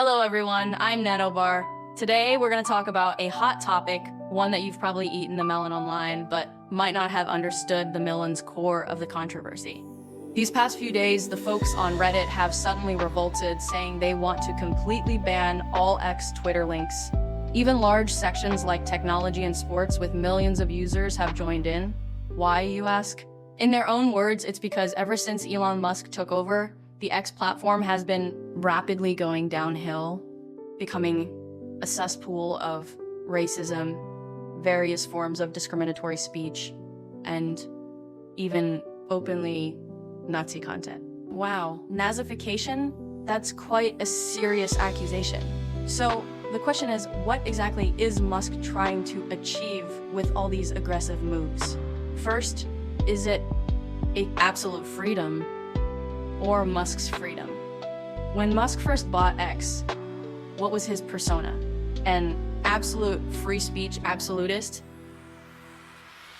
Hello everyone, I'm Nanobar. Today we're going to talk about a hot topic, one that you've probably eaten the melon online, but might not have understood the melon's core of the controversy. These past few days, the folks on Reddit have suddenly revolted, saying they want to completely ban all X Twitter links. Even large sections like technology and sports with millions of users have joined in. Why, you ask? In their own words, it's because ever since Elon Musk took over, the X platform has been rapidly going downhill, becoming a cesspool of racism, various forms of discriminatory speech, and even openly Nazi content. Wow, Nazification? That's quite a serious accusation. So the question is, what exactly is Musk trying to achieve with all these aggressive moves? First, is it absolute freedom or Musk's freedom? When Musk first bought X, what was his persona? An absolute free speech absolutist?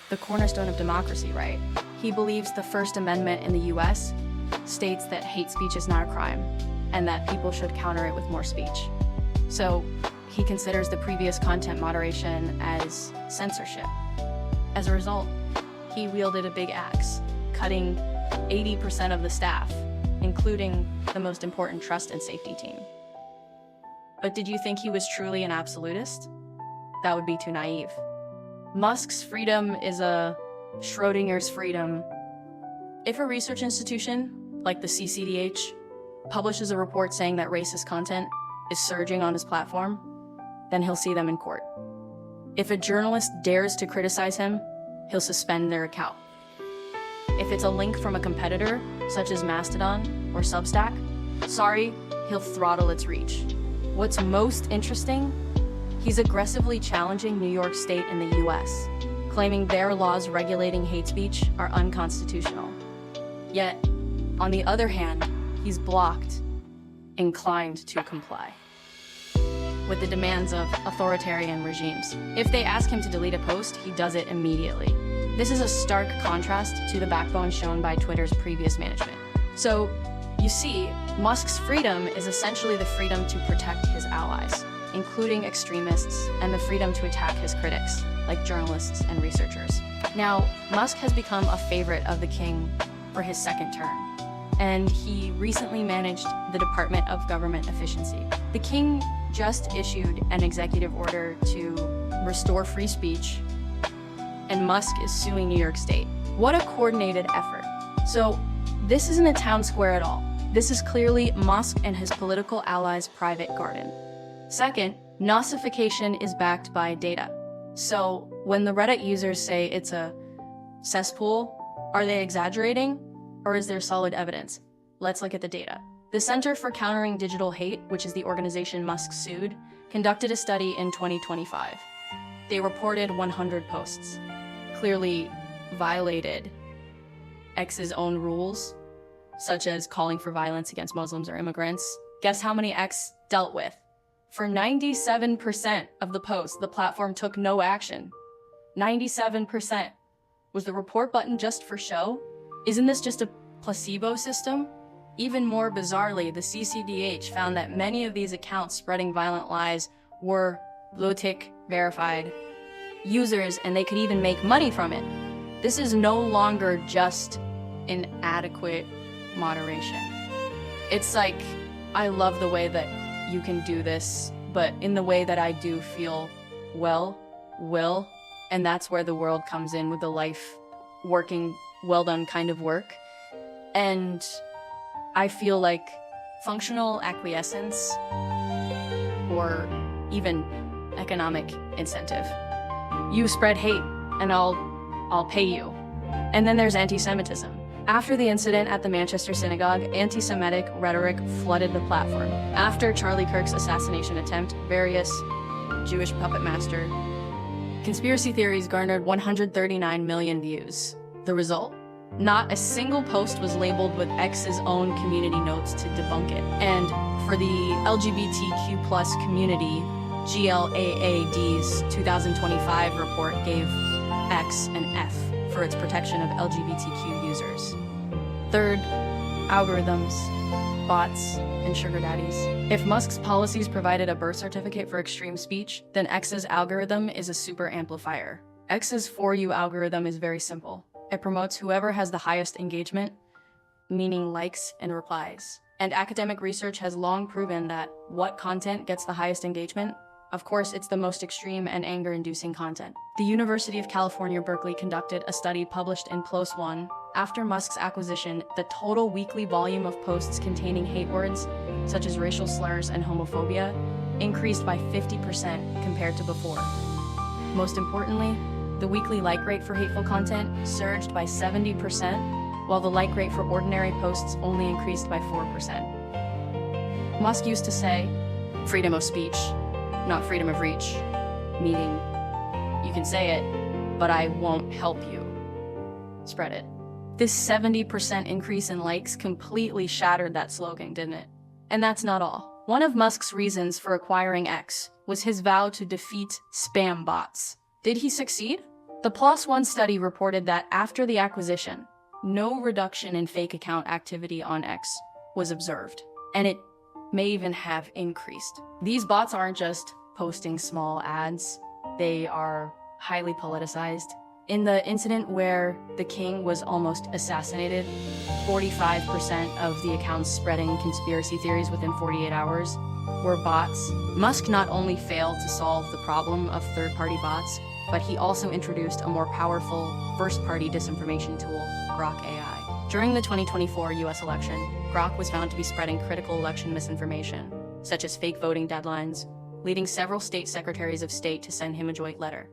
The cornerstone of democracy, right? He believes the First Amendment in the US states that hate speech is not a crime and that people should counter it with more speech. So he considers the previous content moderation as censorship. As a result, he wielded a big axe, cutting 80% of the staff, including the most important trust and safety team. But did you think he was truly an absolutist? That would be too naive. Musk's freedom is a Schrödinger's freedom. If a research institution, like the CCDH, publishes a report saying that racist content is surging on his platform, then he'll see them in court. If a journalist dares to criticize him, he'll suspend their account. If it's a link from a competitor, such as Mastodon or Substack, sorry, he'll throttle its reach. What's most interesting? He's aggressively challenging New York State and the US, claiming their laws regulating hate speech are unconstitutional. Yet, on the other hand, he's blocked, inclined to comply with the demands of authoritarian regimes. If they ask him to delete a post, he does it immediately. This is a stark contrast to the backbone shown by Twitter's previous management. So, you see, Musk's freedom is essentially the freedom to protect his allies, including extremists, and the freedom to attack his critics, like journalists and researchers. Now, Musk has become a favorite of the king for his second term, and he recently managed the Department of Government Efficiency. The king just issued an executive order to restore free speech, and Musk is suing New York State. What a coordinated effort. So this isn't a town square at all. This is clearly Musk and his political allies' private garden. Second, Nazification is backed by data. So when the Reddit users say it's a cesspool, are they exaggerating, or is there solid evidence? Let's look at the data. The Center for Countering Digital Hate, which is the organization Musk sued, conducted a study in 2025. They reported 100 posts, clearly violated X's own rules, such as calling for violence against Muslims or immigrants. Guess how many X dealt with? For 97% of the posts, the platform took no action. 97%. Was the report button just for show? Isn't this just a placebo system? Even more bizarrely, the CCDH found that many of these accounts spreading violent lies were blue-tick verified users, and they could even make money from it. This is no longer just inadequate moderation. It's like, I love the way that you can do this, but in the way that I do feel will, and that's where the world comes in with the life working, well done kind of work. And I feel like functional acquiescence or even economic incentive. You spread hate and I'll pay you. And then there's anti-Semitism. After the incident at the Manchester synagogue, anti-Semitic rhetoric flooded the platform. After Charlie Kirk's assassination attempt, various Jewish puppet master conspiracy theories garnered 139 million views. The result? Not a single post was labeled with X's own community notes to debunk it. And for the LGBTQ+ community, GLAAD's 2025 report gave X an F for its protection of LGBTQ users. Third, algorithms. bots, and sugar daddies. If Musk's policies provided a birth certificate for extreme speech, then X's algorithm is a super amplifier. X's For You algorithm is very simple. It promotes whoever has the highest engagement, meaning likes and replies. And academic research has long proven that what content gets the highest engagement? Of course, it's the most extreme and anger-inducing content. The University of California, Berkeley conducted a study published in PLOS One. After Musk's acquisition, the total weekly volume of posts containing hate words, such as racial slurs and homophobia, increased by 50% compared to before. Most importantly, the weekly like rate for hateful content surged by 70%, while the like rate for ordinary posts only increased by 4%. Musk used to say, freedom of speech, not freedom of reach, meaning, you can say it, but I won't help you spread it. This 70% increase in likes completely shattered that slogan, didn't it? And that's not all. One of Musk's reasons for acquiring X was his vow to defeat spam bots. Did he succeed? The PLOS One study reported that after the acquisition, no reduction in fake account activity on X was observed, and it may even have increased. These bots aren't just posting small ads, they are highly politicized. In the incident where the king was almost assassinated, 45% of the accounts spreading conspiracy theories within 48 hours were bots. Musk not only failed to solve the problem of third-party bots, but he also introduced a more powerful first-party disinformation tool, Grok AI. During the 2024 US election, Grok was found to be spreading critical election misinformation, such as fake voting deadlines, leading several state secretaries of state to send him a joint letter.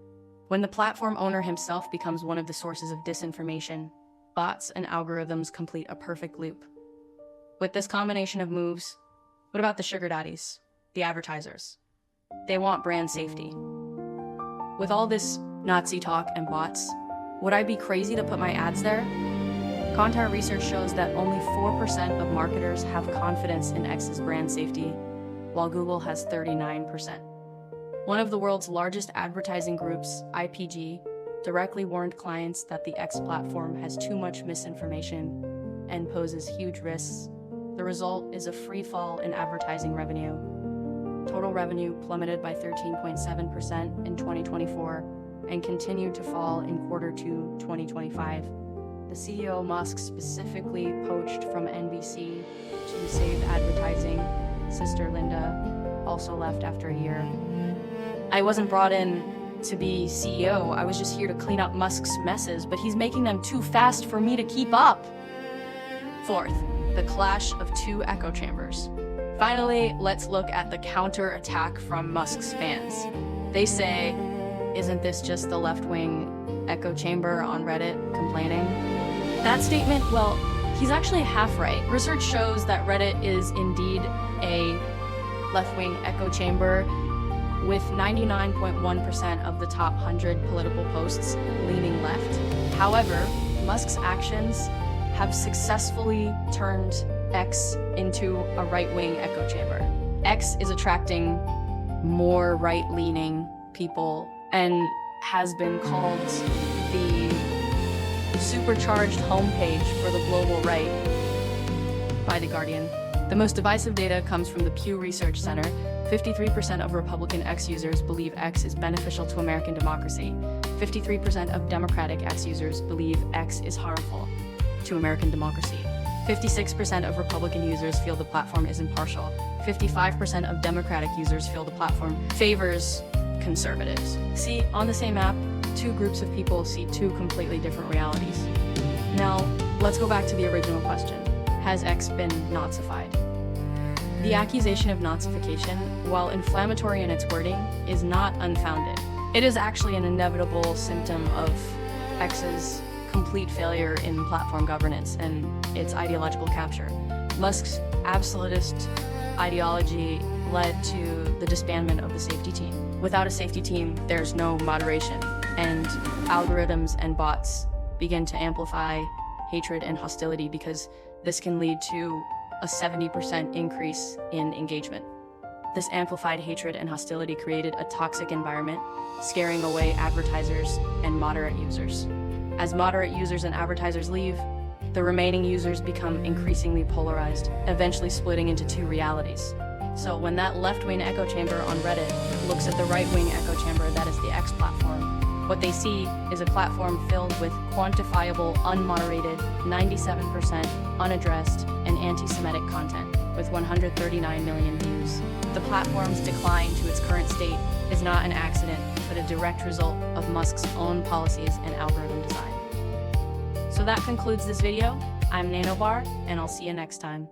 When the platform owner himself becomes one of the sources of disinformation, bots and algorithms complete a perfect loop. With this combination of moves, what about the sugar daddies, the advertisers? They want brand safety. With all this Nazi talk and bots, would I be crazy to put my ads there? Kantar research shows that only 4% of marketers have confidence in X's brand safety, while Google has 39%. One of the world's largest advertising groups, IPG, directly warned clients that the X platform has too much misinformation and poses huge risks. The result is a free fall in advertising revenue. Total revenue plummeted by 13.7% in 2024 and continued to fall in Q2 2025. The CEO Musk specifically poached from NBC to save advertising. Sister Linda also left after a year. I wasn't brought in to be CEO, I was just here to clean up Musk's messes, but he's making them too fast for me to keep up. Fourth, the clash of two echo chambers. Finally, let's look at the counter-attack from Musk's fans. They say, isn't this just the left-wing echo chamber on Reddit complaining? That statement, well, he's actually half right. Research shows that Reddit is indeed a left-wing echo chamber, with 99.1% of the top 100 political posts leaning left. However, Musk's actions have successfully turned X into a right-wing echo chamber. X is attracting more right-leaning people and has been called the supercharged homepage for the global right by The Guardian. The most divisive data comes from the Pew Research Center. 53% of Republican X users believe X is beneficial to American democracy. 53% of Democratic X users believe X is harmful to American democracy. 56% of Republican users feel the platform is impartial. 55% of Democratic users feel the platform favors conservatives. See, on the same app, two groups of people see two completely different realities. Now, let's go back to the original question. Has X been Nazified? The accusation of Nazification, while inflammatory in its wording, is not unfounded. It is actually an inevitable symptom of X's complete failure in platform governance and its ideological capture. Musk's absolutist ideology led to the disbandment of the safety team. Without a safety team, there's no moderation, and algorithms and bots begin to amplify hatred and hostility because this can lead to a 70% increase in engagement. This amplified hatred and hostility created a toxic environment, scaring away advertisers and moderate users. As moderate users and advertisers leave, the remaining users become increasingly polarized, eventually splitting into two realities. So when that left-wing echo chamber on Reddit looks at the right-wing echo chamber that is the X platform, what they see is a platform filled with quantifiable, unmoderated, 97% unaddressed, and anti-Semitic content, with 139 million views. The platform's decline to its current state is not an accident, but a direct result of Musk's own policies and algorithm design. So that concludes this video. I'm Nanobar, and I'll see you next time.